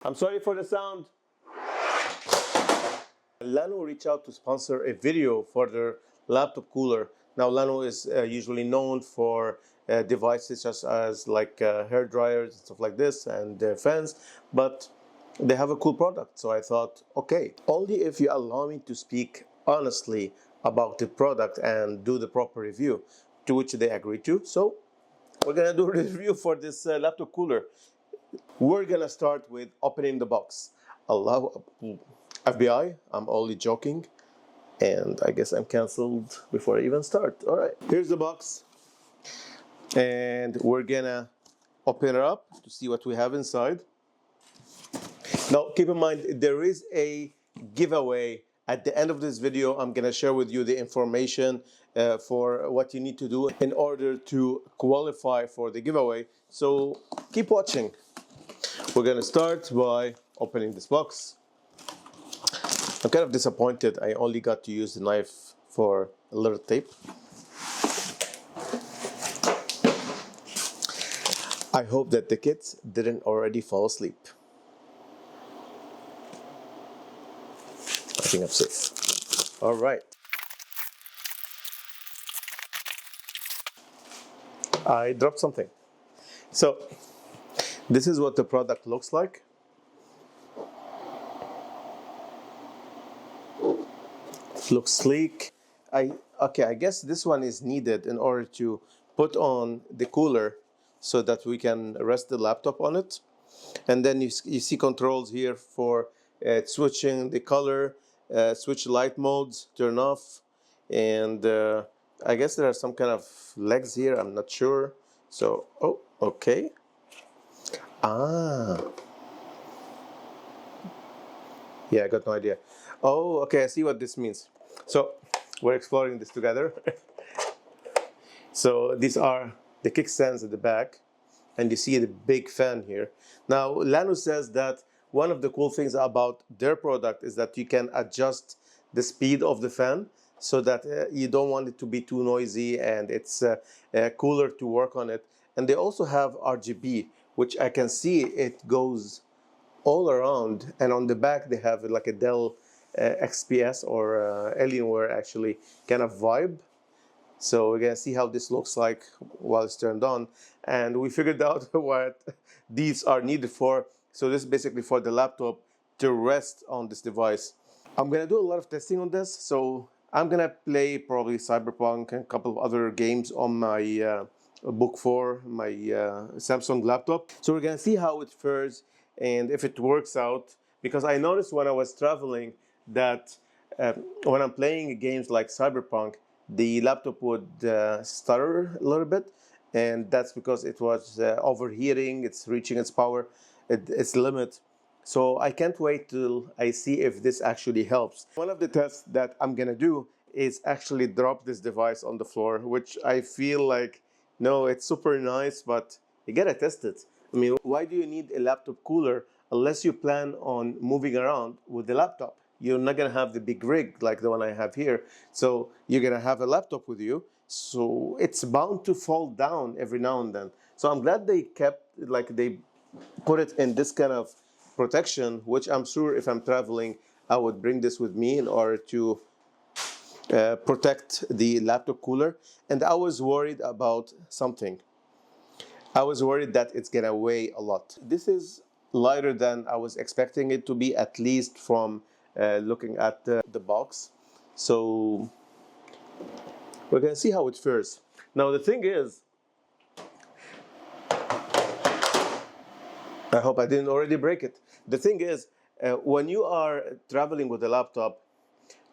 I'm sorry for the sound. Llano reached out to sponsor a video for their laptop cooler. Now, Llano is usually known for devices such as like hair dryers and stuff like this and fans, but they have a cool product. So I thought, okay, only if you allow me to speak honestly about the product and do the proper review, to which they agreed to. So we're gonna do a review for this laptop cooler. We're gonna start with opening the box. Allah, FBI, I'm only joking, and I guess I'm canceled before I even start. All right, here's the box, and we're gonna open it up to see what we have inside. Now, keep in mind, there is a giveaway at the end of this video. I'm gonna share with you the information for what you need to do in order to qualify for the giveaway. So keep watching. We're gonna start by opening this box. I'm kind of disappointed I only got to use the knife for a little tape. I hope that the kids didn't already fall asleep. I think I'm safe. All right. I dropped something. So this is what the product looks like. Looks sleek. I guess this one is needed in order to put on the cooler so that we can rest the laptop on it. And then you see controls here for switching the color, switch light modes, turn off, and I guess there are some kind of legs here, I'm not sure. So, oh, okay. Ah. Yeah, I got no idea. Oh, okay, I see what this means. So, we're exploring this together. So, these are the kickstands at the back, and you see the big fan here. Now, Llano says that one of the cool things about their product is that you can adjust the speed of the fan so that you don't want it to be too noisy and it's cooler to work on it. And they also have RGB, which I can see it goes all around, and on the back they have like a Dell XPS or Alienware actually kind of vibe. So we're gonna see how this looks like while it's turned on, and we figured out what these are needed for. So this is basically for the laptop to rest on this device. I'm gonna do a lot of testing on this, so I'm gonna play probably Cyberpunk and a couple of other games on my Book 4, my Samsung laptop. So we're gonna see how it fares and if it works out, because I noticed when I was traveling that when I'm playing games like Cyberpunk, the laptop would stutter a little bit, and that's because it was overheating, it's reaching its power, its limit. So I can't wait till I see if this actually helps. One of the tests that I'm gonna do is actually drop this device on the floor, which I feel like, no, it's super nice, but you gotta test it. I mean, why do you need a laptop cooler unless you plan on moving around with the laptop? You're not gonna have the big rig like the one I have here. So you're gonna have a laptop with you. So it's bound to fall down every now and then. So I'm glad they kept, like they put it in this kind of protection, which I'm sure if I'm traveling, I would bring this with me in order to protect the laptop cooler. And I was worried about something. I was worried that it's gonna weigh a lot. This is lighter than I was expecting it to be, at least from looking at the box. So we're gonna see how it fares. Now the thing is, I hope I didn't already break it. The thing is, when you are traveling with a laptop,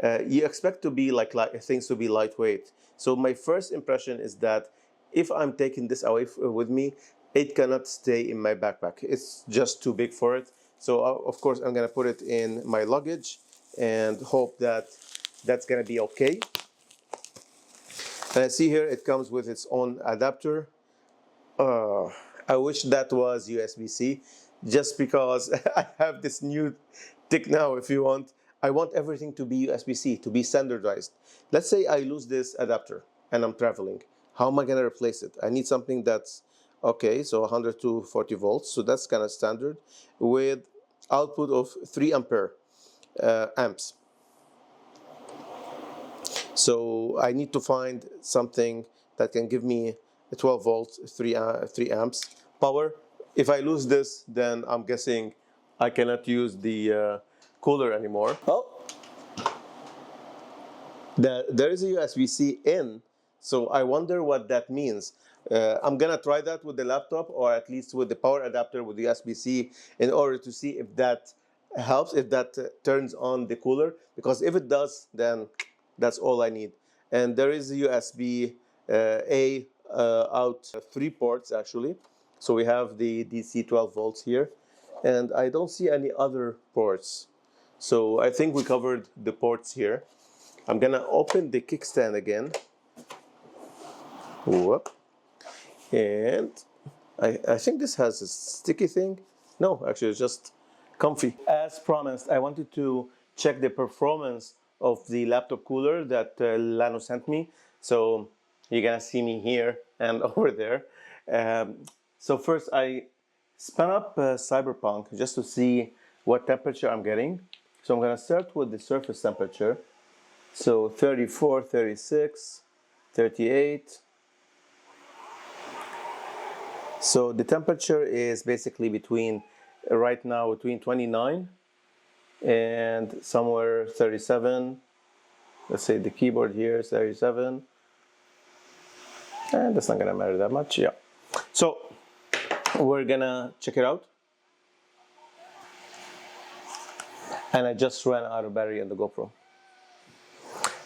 you expect to be like things to be lightweight. So my first impression is that if I'm taking this away with me, it cannot stay in my backpack. It's just too big for it. So of course I'm gonna put it in my luggage and hope that that's gonna be okay. And I see here it comes with its own adapter. I wish that was USB-C, just because I have this new tick now, if you want. I want everything to be USB-C, to be standardized. Let's say I lose this adapter and I'm traveling. How am I going to replace it? I need something that's, okay, so 100 to 40 volts, so that's kind of standard, with output of 3 ampere amps. So I need to find something that can give me a 12 volts, 3 amps power. If I lose this, then I'm guessing I cannot use the cooler anymore. Oh, there is a USB-C in, so I wonder what that means. I'm gonna try that with the laptop, or at least with the power adapter with the USB-C, in order to see if that helps, if that turns on the cooler. Because if it does, then that's all I need. And there is a USB A out 3 ports actually. So we have the DC 12 volts here, and I don't see any other ports. So I think we covered the ports here. I'm gonna open the kickstand again. Whoop. And I think this has a sticky thing. No, actually it's just comfy. As promised, I wanted to check the performance of the laptop cooler that Llano sent me. So you're gonna see me here and over there. So first I spun up Cyberpunk just to see what temperature I'm getting. So I'm gonna start with the surface temperature. So 34, 36, 38. So the temperature is basically between, right now, between 29 and somewhere 37. Let's say the keyboard here is 37. And that's not gonna matter that much, yeah. So we're gonna check it out. And I just ran out of battery on the GoPro.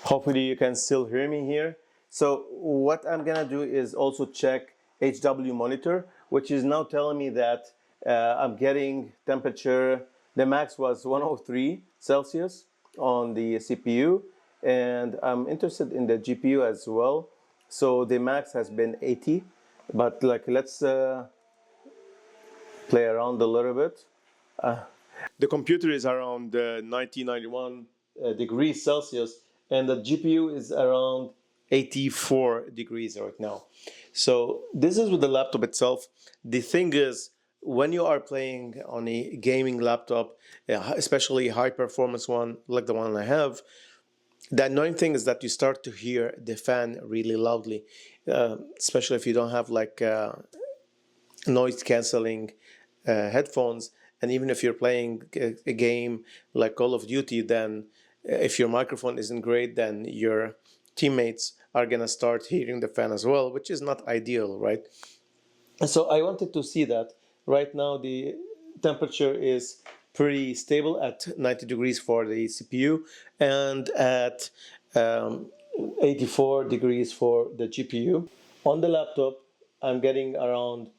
Hopefully you can still hear me here. So what I'm gonna do is also check HW monitor, which is now telling me that I'm getting temperature, the max was 103 Celsius on the CPU, and I'm interested in the GPU as well. So the max has been 80, but like let's play around a little bit. The computer is around 90, 91 degrees Celsius, and the GPU is around 84 degrees right now. So this is with the laptop itself. The thing is, when you are playing on a gaming laptop, especially high performance one like the one I have, the annoying thing is that you start to hear the fan really loudly, especially if you don't have like noise canceling headphones. And even if you're playing a game like Call of Duty, then if your microphone isn't great, then your teammates are gonna start hearing the fan as well, which is not ideal, right? And so I wanted to see that. Right now the temperature is pretty stable at 90 degrees for the CPU and at 84 degrees for the GPU. On the laptop, I'm getting around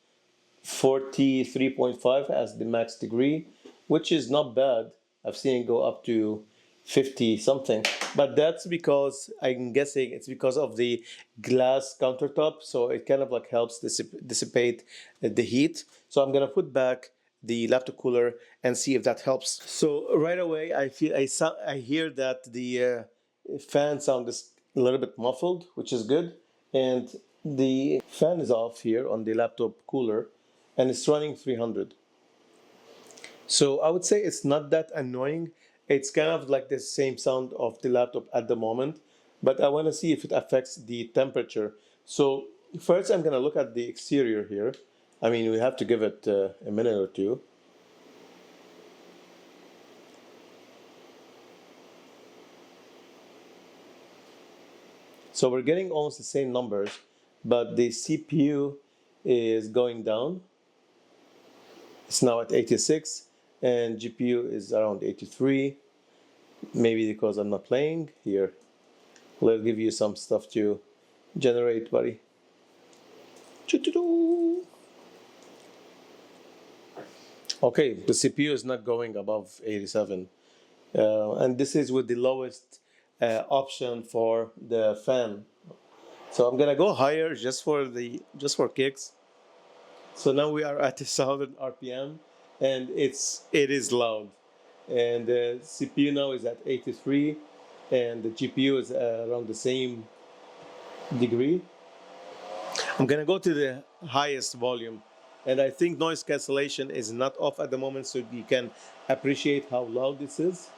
43.5 as the max degree, which is not bad. I've seen it go up to 50 something, but that's because I'm guessing it's because of the glass countertop, so it kind of like helps dissipate the heat. So I'm gonna put back the laptop cooler and see if that helps. So right away I hear that the fan sound is a little bit muffled, which is good, and the fan is off here on the laptop cooler and it's running 300. So I would say it's not that annoying. It's kind of like the same sound of the laptop at the moment, but I want to see if it affects the temperature. So first I'm going to look at the exterior here. I mean, we have to give it a minute or two. So we're getting almost the same numbers, but the CPU is going down. It's now at 86, and GPU is around 83. Maybe because I'm not playing. Here, let's give you some stuff to generate, buddy. Okay, the CPU is not going above 87. And this is with the lowest option for the fan. So I'm gonna go higher just for kicks. So now we are at 1,000 RPM, and it is loud. And the CPU now is at 83, and the GPU is around the same degree. I'm gonna go to the highest volume, And I think noise cancellation is not off at the moment, so you can appreciate how loud this is.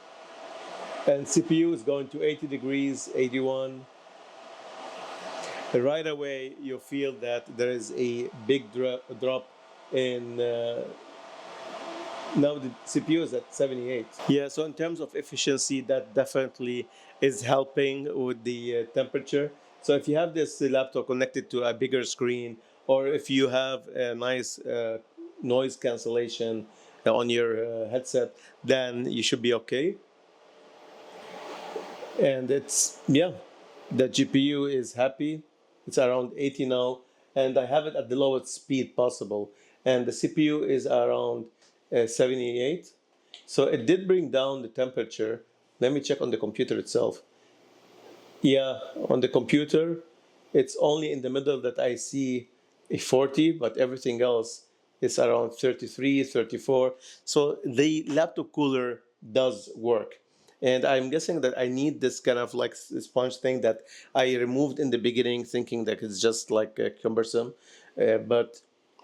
And CPU is going to 80 degrees, 81. Right away you feel that there is a big drop in now the CPU is at 78. Yeah, so in terms of efficiency, that definitely is helping with the temperature. So if you have this laptop connected to a bigger screen, or if you have a nice noise cancellation on your headset, then you should be okay. And it's, yeah, the GPU is happy. It's around 80 now, and I have it at the lowest speed possible. And the CPU is around 78. So it did bring down the temperature. Let me check on the computer itself. Yeah, on the computer, it's only in the middle that I see a 40, but everything else is around 33, 34. So the laptop cooler does work. And I'm guessing that I need this kind of like sponge thing that I removed in the beginning, thinking that it's just like cumbersome. But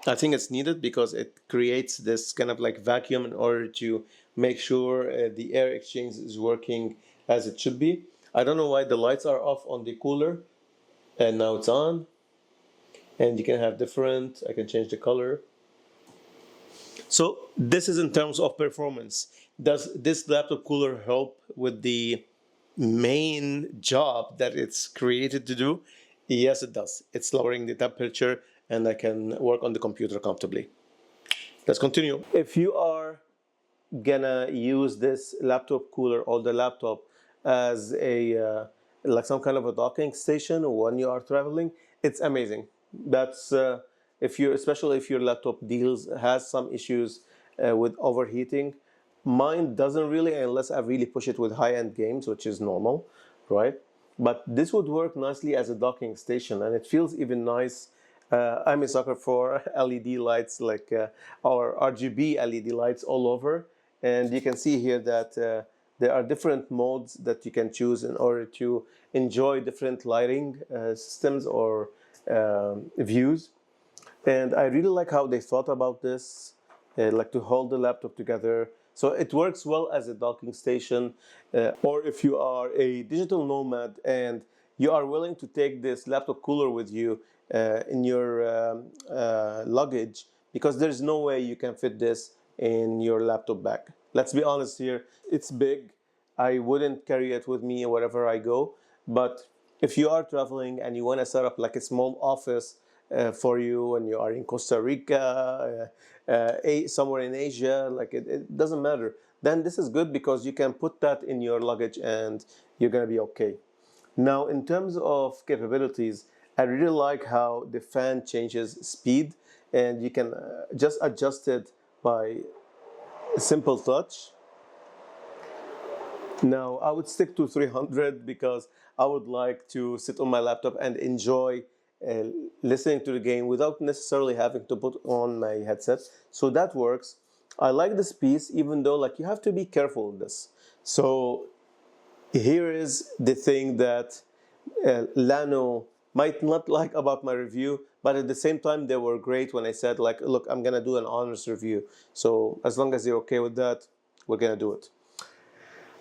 I think it's needed because it creates this kind of like vacuum in order to make sure the air exchange is working as it should be. I don't know why the lights are off on the cooler and now it's on. And you can have different, I can change the color. So this is in terms of performance. Does this laptop cooler help with the main job that it's created to do? Yes, it does. It's lowering the temperature and I can work on the computer comfortably. Let's continue. If you are gonna use this laptop cooler or the laptop as a like some kind of a docking station when you are traveling, it's amazing. That's if you, especially if your laptop deals has some issues with overheating. Mine doesn't really, unless I really push it with high-end games, which is normal, right? But this would work nicely as a docking station, and it feels even nice. I'm a sucker for LED lights, like our RGB LED lights all over. And you can see here that there are different modes that you can choose in order to enjoy different lighting systems or views. And I really like how they thought about this, like to hold the laptop together. So it works well as a docking station, or if you are a digital nomad and you are willing to take this laptop cooler with you in your luggage, because there's no way you can fit this in your laptop bag. Let's be honest here, it's big. I wouldn't carry it with me wherever I go. But if you are traveling and you want to set up like a small office for you when you are in Costa Rica, somewhere in Asia, like it doesn't matter. Then this is good because you can put that in your luggage and you're going to be okay. Now, in terms of capabilities, I really like how the fan changes speed and you can just adjust it by a simple touch. Now, I would stick to 300 because I would like to sit on my laptop and enjoy uh, listening to the game without necessarily having to put on my headset. So that works. I like this piece, even though like you have to be careful with this. So here is the thing that Llano might not like about my review, but at the same time they were great when I said like, look, I'm gonna do an honest review. So as long as you're okay with that, we're gonna do it.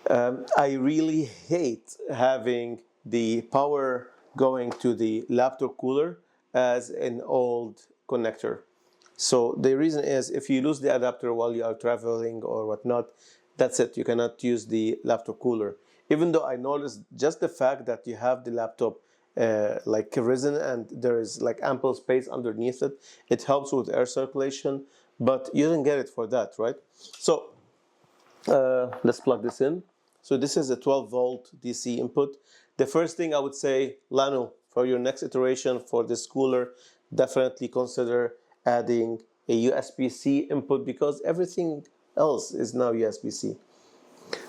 I really hate having the power going to the laptop cooler as an old connector. So the reason is if you lose the adapter while you are traveling or whatnot, that's it. You cannot use the laptop cooler. Even though I noticed just the fact that you have the laptop like risen and there is like ample space underneath it, it helps with air circulation, but you didn't get it for that, right? So let's plug this in. So this is a 12-volt DC input. The first thing I would say, Llano, for your next iteration for this cooler, definitely consider adding a USB-C input because everything else is now USB-C.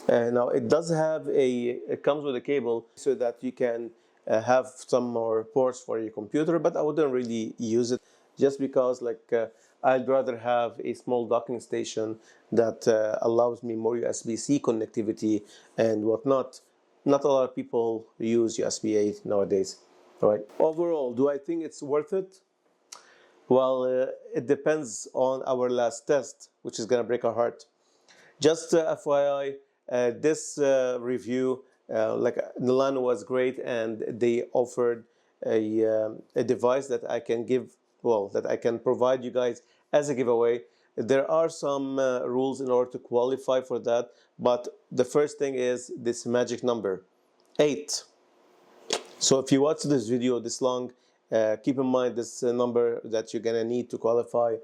Now it does have it comes with a cable so that you can have some more ports for your computer, but I wouldn't really use it just because like I'd rather have a small docking station that allows me more USB-C connectivity and whatnot. Not a lot of people use USB-A nowadays, right? Overall, do I think it's worth it? Well, it depends on our last test, which is going to break our heart. Just FYI, this review, like Llano was great, and they offered a device that I can give, well, that I can provide you guys as a giveaway. There are some rules in order to qualify for that, but the first thing is this magic number, 8. So if you watch this video this long, keep in mind this number that you're gonna need to qualify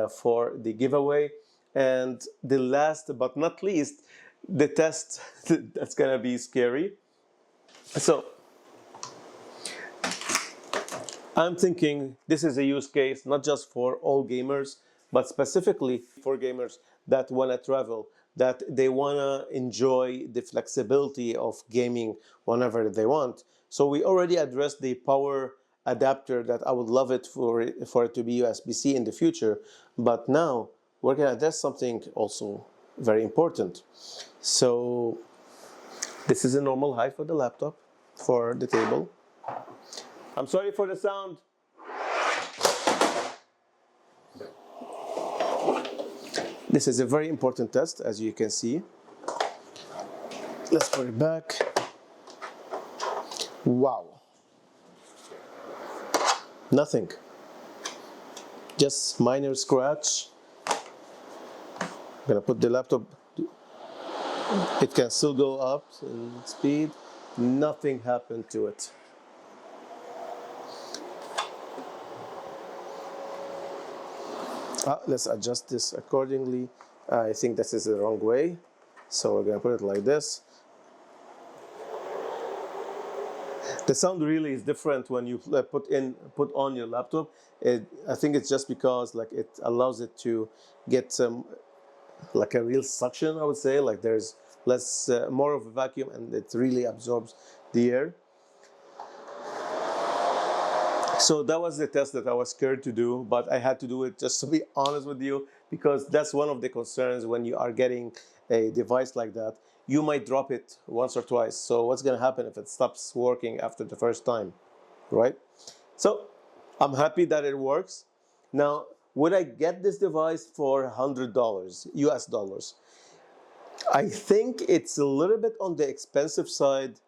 for the giveaway. And the last but not least, the test that's gonna be scary. So I'm thinking this is a use case not just for all gamers, but specifically for gamers that wanna travel, that they wanna enjoy the flexibility of gaming whenever they want. So we already addressed the power adapter that I would love it for it to be USB-C in the future, but now we're gonna address something also very important. So this is a normal height for the laptop, for the table. I'm sorry for the sound. This is a very important test, as you can see. Let's put it back. Wow. Nothing. Just minor scratch. I'm gonna put the laptop. It can still go up in speed. Nothing happened to it. Let's adjust this accordingly. I think this is the wrong way, so we're gonna put it like this. The sound really is different when you put on your laptop. I think it's just because like it allows it to get some like a real suction, I would say. Like there's less more of a vacuum, and it really absorbs the air. So that was the test that I was scared to do, but I had to do it just to be honest with you, because that's one of the concerns when you are getting a device like that. You might drop it once or twice. So what's going to happen if it stops working after the first time, right? So I'm happy that it works. Now, would I get this device for $100 US dollars? I think it's a little bit on the expensive side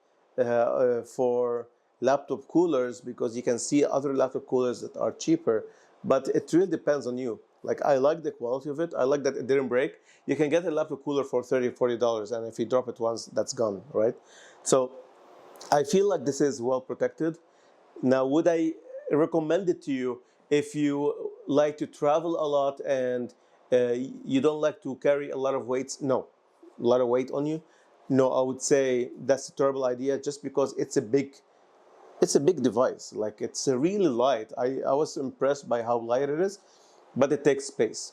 for laptop coolers, because you can see other laptop coolers that are cheaper, but it really depends on you. Like, I like the quality of it. I like that it didn't break. You can get a laptop cooler for $30, $40, and if you drop it once, that's gone, right? So I feel like this is well protected. Now, would I recommend it to you if you like to travel a lot and you don't like to carry a lot of weights? No, a lot of weight on you. No, I would say that's a terrible idea, just because it's a big device. Like, it's really light. I was impressed by how light it is, but it takes space.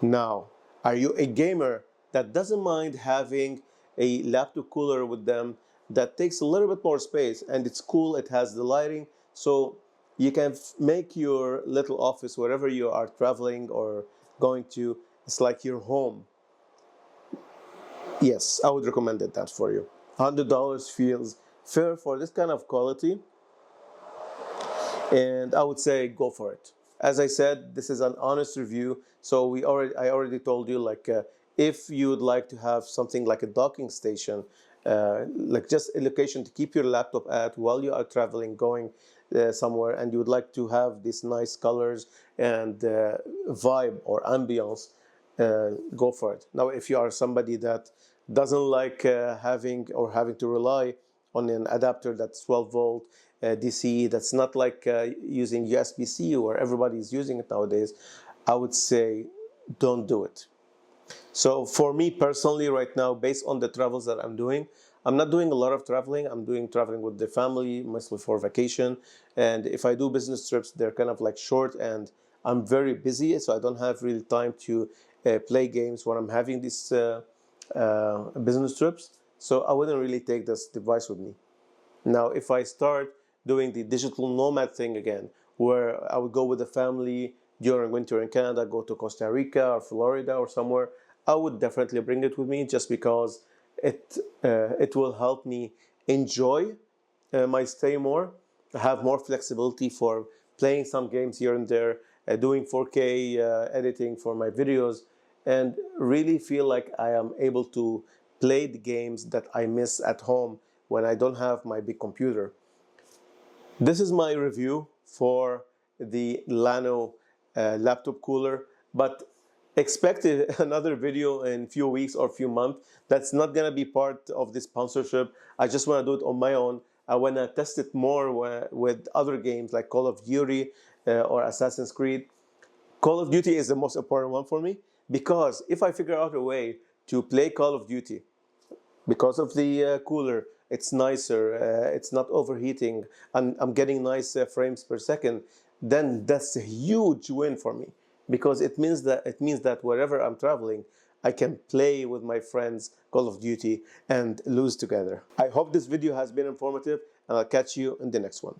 Now, are you a gamer that doesn't mind having a laptop cooler with them that takes a little bit more space, and it's cool, it has the lighting, so you can make your little office wherever you are traveling or going to, it's like your home? Yes, I would recommend that for you. $100 feels fair for this kind of quality, and I would say go for it. As I said, this is an honest review, so I already told you, like, if you would like to have something like a docking station, like just a location to keep your laptop at while you are traveling, going somewhere, and you would like to have these nice colors and vibe or ambience, go for it. Now, if you are somebody that doesn't like having to rely on an adapter that's 12 volt DC, that's not like using USB-C where everybody is using it nowadays, I would say don't do it. So for me personally right now, based on the travels that I'm not doing a lot of traveling. I'm doing traveling with the family, mostly for vacation. And if I do business trips, they're kind of like short, and I'm very busy, so I don't have really time to play games when I'm having these business trips. So I wouldn't really take this device with me. Now, if I start doing the digital nomad thing again, where I would go with the family during winter in Canada, go to Costa Rica or Florida or somewhere, I would definitely bring it with me, just because it will help me enjoy my stay more, have more flexibility for playing some games here and there, doing 4K editing for my videos, and really feel like I am able to play the games that I miss at home when I don't have my big computer. This is my review for the Llano laptop cooler, but expect another video in few weeks or few months. That's not gonna be part of this sponsorship. I just wanna do it on my own. I wanna test it more with other games like Call of Duty or Assassin's Creed. Call of Duty is the most important one for me, because if I figure out a way to play Call of Duty because of the cooler, it's nicer, it's not overheating, and I'm getting nice frames per second, then that's a huge win for me, because it means that wherever I'm traveling, I can play with my friends Call of Duty and lose together. I hope this video has been informative, and I'll catch you in the next one.